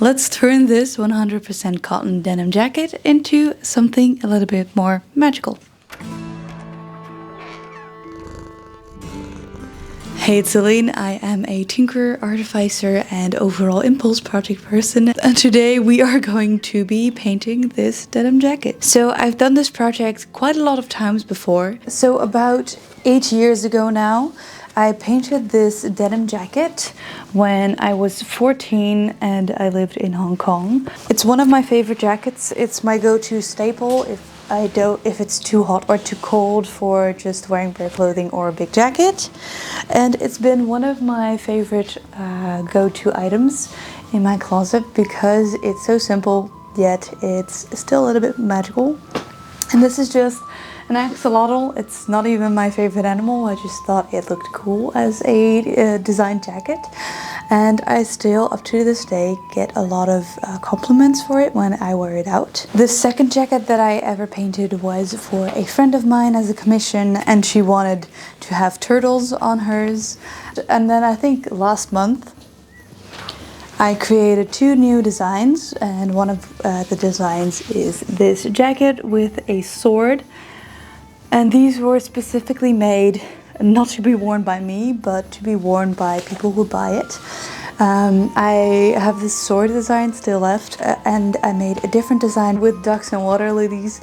let's turn this 100% cotton denim jacket into something a little bit more magical. Hey, it's Celine. I am a tinkerer, artificer, and overall impulse project person. And today we are going to be painting this denim jacket. So I've done this project quite a lot of times before. So about 8 years ago now, I painted this denim jacket when I was 14 and I lived in Hong Kong. It's one of my favorite jackets. It's my go-to staple if it's too hot or too cold for just wearing bare clothing or a big jacket. And it's been one of my favorite go-to items in my closet because it's so simple, yet it's still a little bit magical. And this is just an axolotl. It's not even my favorite animal. I just thought it looked cool as a design jacket. And I still, up to this day, get a lot of compliments for it when I wear it out. The second jacket that I ever painted was for a friend of mine as a commission, and she wanted to have turtles on hers. And then I think last month, I created 2 new designs, and one of the designs is this jacket with a sword. And these were specifically made not to be worn by me, but to be worn by people who buy it. I have this sword design still left, and I made a different design with ducks and water lilies,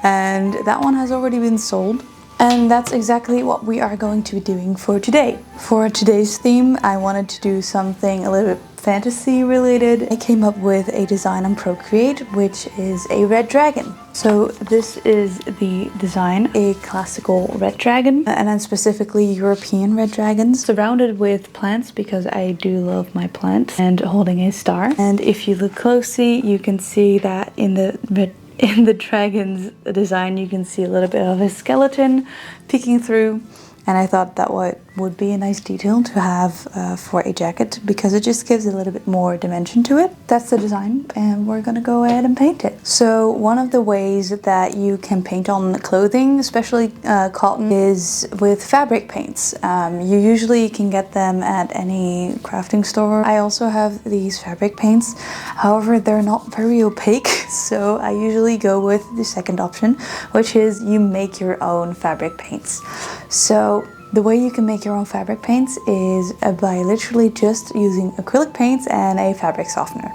and that one has already been sold. And that's exactly what we are going to be doing for today. For today's theme, I wanted to do something a little bit fantasy related. I came up with a design on Procreate, which is a red dragon. So this is the design, a classical red dragon, and then specifically European red dragons, surrounded with plants because I do love my plants, and holding a star. And if you look closely, you can see that in the dragon's design, you can see a little bit of a skeleton peeking through. And I thought that would be a nice detail to have for a jacket because it just gives a little bit more dimension to it. That's the design, and we're gonna go ahead and paint it. So one of the ways that you can paint on clothing, especially cotton, is with fabric paints. You usually can get them at any crafting store. I also have these fabric paints. However, they're not very opaque, so I usually go with the second option, which is you make your own fabric paints. So the way you can make your own fabric paints is by literally just using acrylic paints and a fabric softener.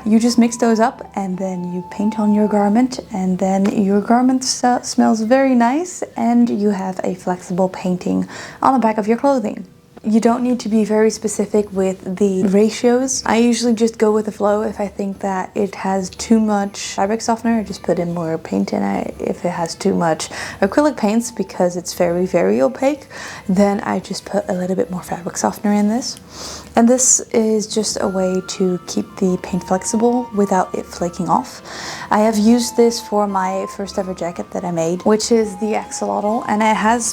You just mix those up and then you paint on your garment, and then your garment smells very nice and you have a flexible painting on the back of your clothing. You don't need to be very specific with the ratios. I usually just go with the flow. If I think that it has too much fabric softener, I just put in more paint in it. If it has too much acrylic paints because it's very, very opaque, then I just put a little bit more fabric softener in this. And this is just a way to keep the paint flexible without it flaking off. I have used this for my first ever jacket that I made, which is the axolotl, and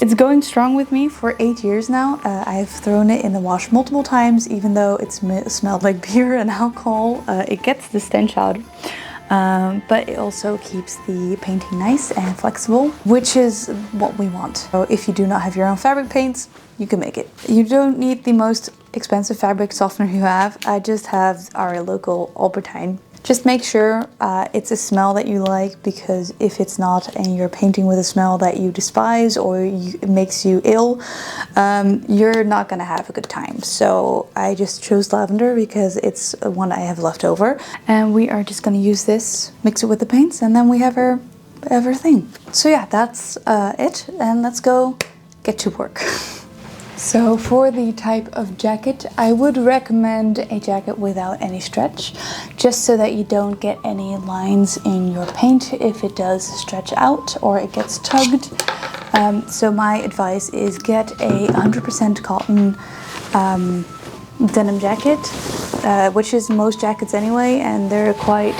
it's going strong with me for 8 years now. I've thrown it in the wash multiple times, even though it smelled like beer and alcohol. It gets the stench out. But it also keeps the painting nice and flexible, which is what we want. So if you do not have your own fabric paints, you can make it. You don't need the most expensive fabric softener you have. I just have our local Albertine. Just make sure it's a smell that you like, because if it's not and you're painting with a smell that you despise or it makes you ill, you're not gonna have a good time. So I just chose lavender because it's one I have left over, and we are just gonna use this, mix it with the paints, and then we have our thing. So yeah, that's it, and let's go get to work. So for the type of jacket, I would recommend a jacket without any stretch, just so that you don't get any lines in your paint if it does stretch out or it gets tugged. So my advice is get a 100% cotton denim jacket, which is most jackets anyway, and they're quite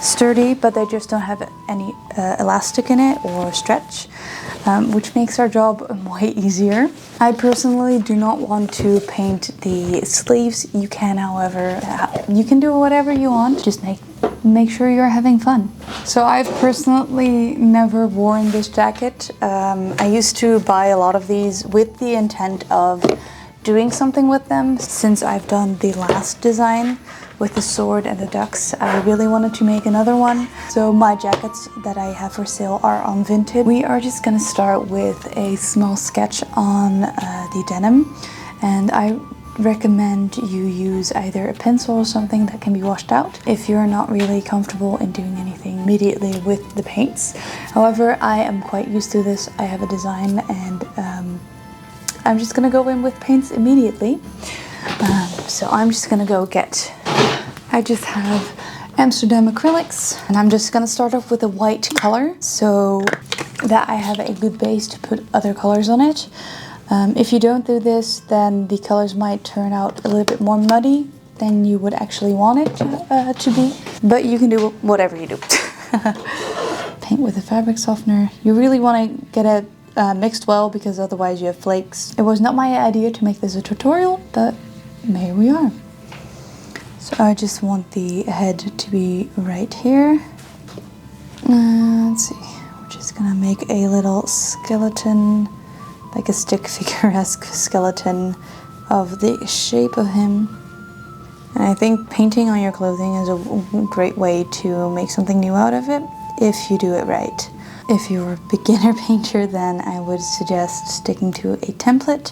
sturdy, but they just don't have any elastic in it or stretch. Which makes our job way easier. I personally do not want to paint the sleeves. You can, however, you can do whatever you want. Just make sure you're having fun. So I've personally never worn this jacket. I used to buy a lot of these with the intent of doing something with them. Since I've done the last design, with the sword and the ducks, I really wanted to make another one. So my jackets that I have for sale are on Vinted. We are just gonna start with a small sketch on the denim, and I recommend you use either a pencil or something that can be washed out if you're not really comfortable in doing anything immediately with the paints. However, I am quite used to this. I have a design, and I'm just gonna go in with paints immediately. So I'm just gonna go get, I just have Amsterdam acrylics, and I'm just gonna start off with a white color so that I have a good base to put other colors on it. If you don't do this, then the colors might turn out a little bit more muddy than you would actually want it to be. But you can do whatever you do. Paint with a fabric softener. You really want to get it mixed well, because otherwise you have flakes. It was not my idea to make this a tutorial, but here we are. So I just want the head to be right here. Let's see. We're just gonna make a little skeleton, like a stick figure-esque skeleton of the shape of him. And I think painting on your clothing is a great way to make something new out of it, if you do it right. If you're a beginner painter, then I would suggest sticking to a template,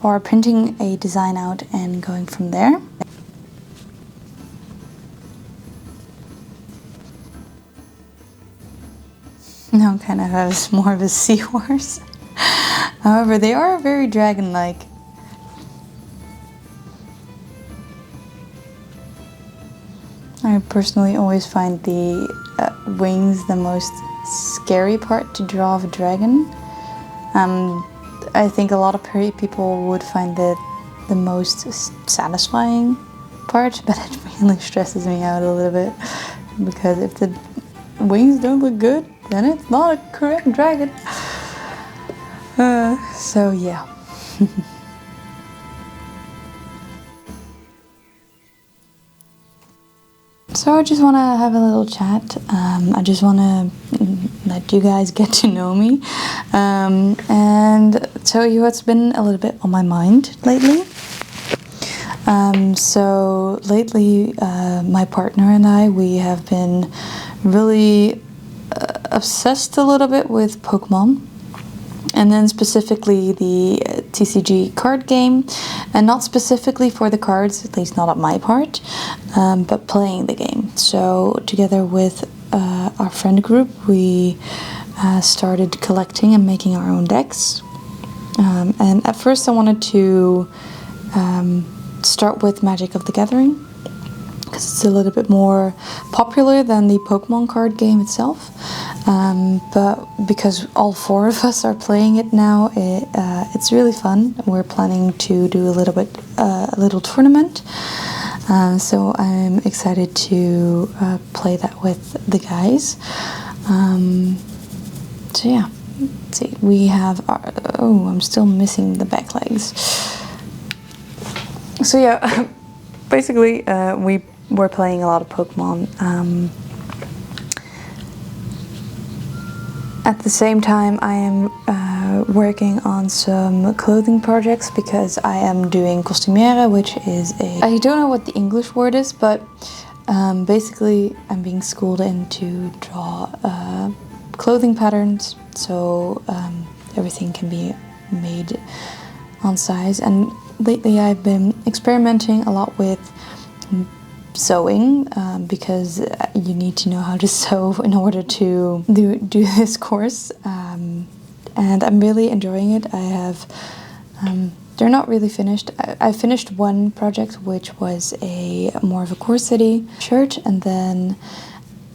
or printing a design out and going from there. Now kind of has more of a seahorse. However, they are very dragon-like. I personally always find the wings the most scary part to draw of a dragon. I think a lot of people would find it the most satisfying part, but it really stresses me out a little bit, because if the wings don't look good, then it's not a correct dragon. So yeah. So I just want to have a little chat. I just want to let you guys get to know me, and tell you what's been a little bit on my mind lately. So lately, my partner and I, we have been really obsessed a little bit with Pokemon, and then specifically the TCG card game, and not specifically for the cards, at least not on my part, but playing the game. So together with our friend group, we started collecting and making our own decks. And at first I wanted to start with Magic of the Gathering, because it's a little bit more popular than the Pokemon card game itself. But because all four of us are playing it now, it's really fun. We're planning to do a little tournament. So I'm excited to play that with the guys. So yeah, let's see. We have I'm still missing the back legs. So yeah, basically we're playing a lot of Pokemon. At the same time, I am working on some clothing projects, because I am doing costumière, which is I don't know what the English word is, but basically I'm being schooled in to draw clothing patterns, so everything can be made on size. And lately I've been experimenting a lot with sewing, because you need to know how to sew in order to do this course, and I'm really enjoying it. I have they're not really finished. I finished one project, which was more of a corset-y shirt, and then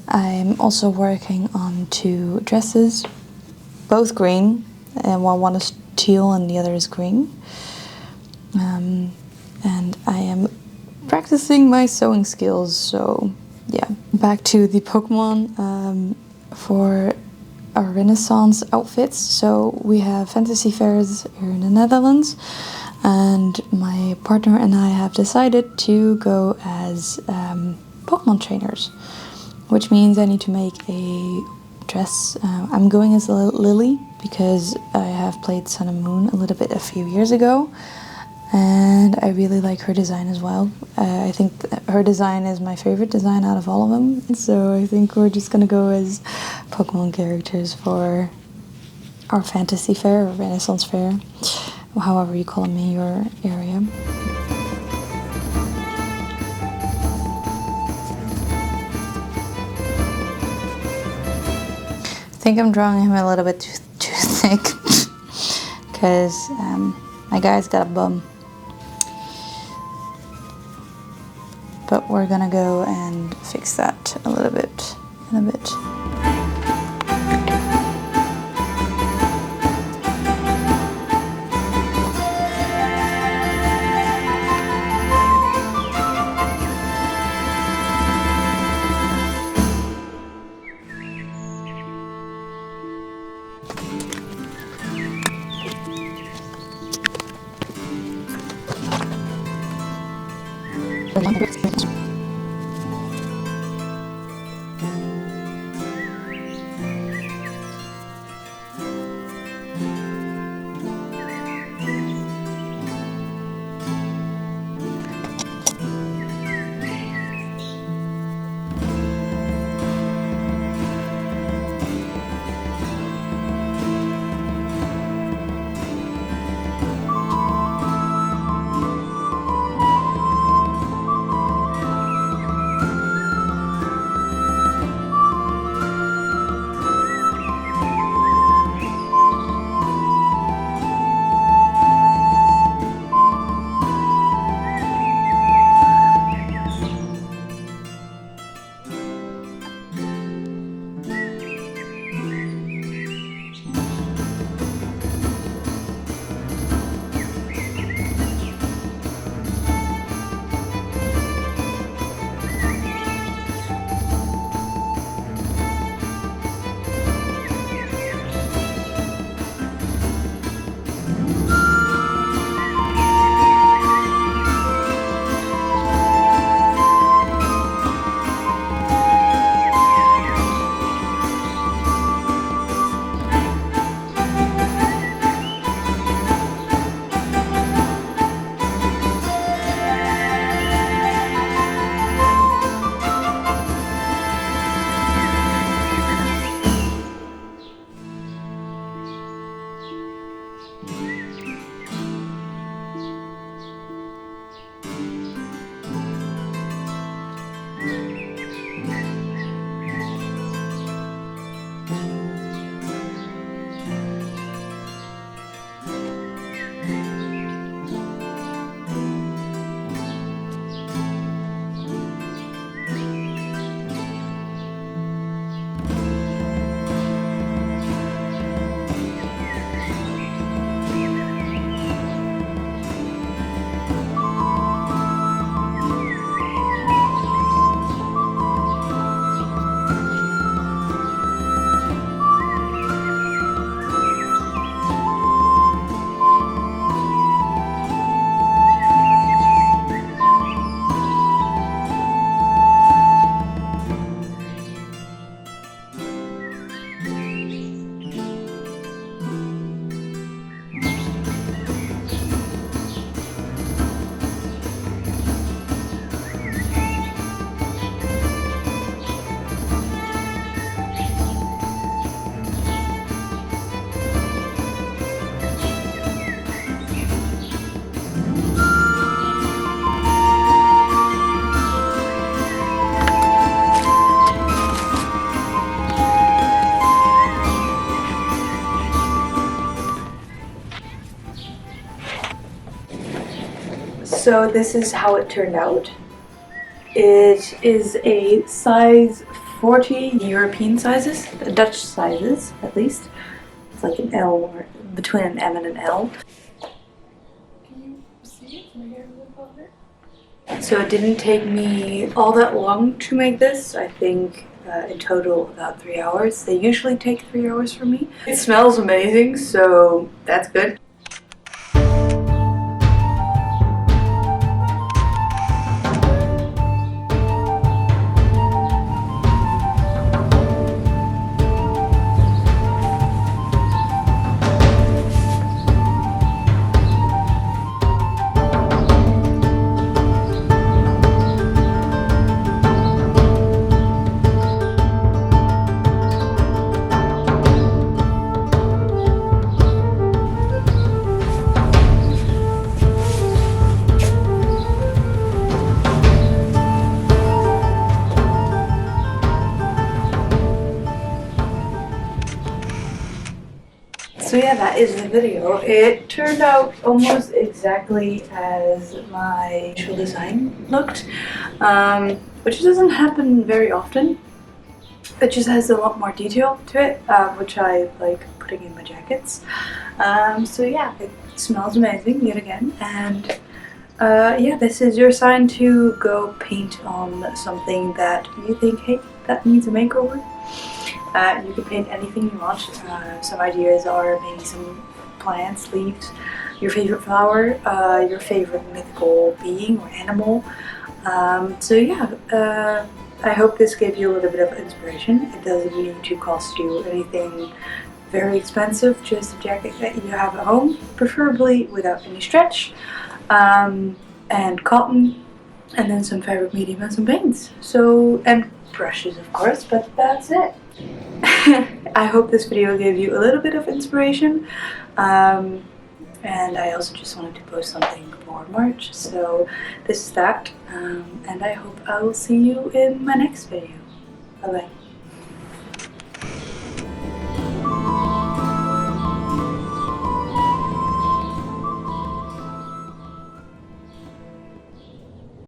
I'm also working on 2 dresses, both green, and one is teal and the other is green. And I am practicing my sewing skills. So yeah, back to the Pokemon. For our Renaissance outfits, so we have fantasy fairs here in the Netherlands, and my partner and I have decided to go as Pokemon trainers, which means I need to make a dress. I'm going as a Lily, because I have played Sun and Moon a little bit a few years ago. And I really like her design as well. I think her design is my favorite design out of all of them. So I think we're just gonna go as Pokemon characters for our fantasy fair or Renaissance fair, or however you call them in your area. I think I'm drawing him a little bit too thick because my guy's got a bum. But we're gonna go and fix that a little bit in a bit. So this is how it turned out. It is a size 40 European sizes, Dutch sizes at least. It's like an L or between an M and an L. Can you see it from here a little bit? So it didn't take me all that long to make this. I think in total about 3 hours. They usually take 3 hours for me. It smells amazing, so that's good. So yeah, that is the video. It turned out almost exactly as my initial design looked, which doesn't happen very often. It just has a lot more detail to it, which I like putting in my jackets. So yeah, it smells amazing yet again, and yeah, this is your sign to go paint on something that you think, hey, that needs a makeover. You can paint anything you want. Some ideas are maybe some plants, leaves, your favorite flower, your favorite mythical being or animal. So yeah, I hope this gave you a little bit of inspiration. It doesn't need to cost you anything very expensive, just a jacket that you have at home, preferably without any stretch, and cotton, and then some fabric medium and some paints. So, and brushes of course, but that's it. I hope this video gave you a little bit of inspiration, and I also just wanted to post something for March, so this is that, and I hope I will see you in my next video. Bye bye.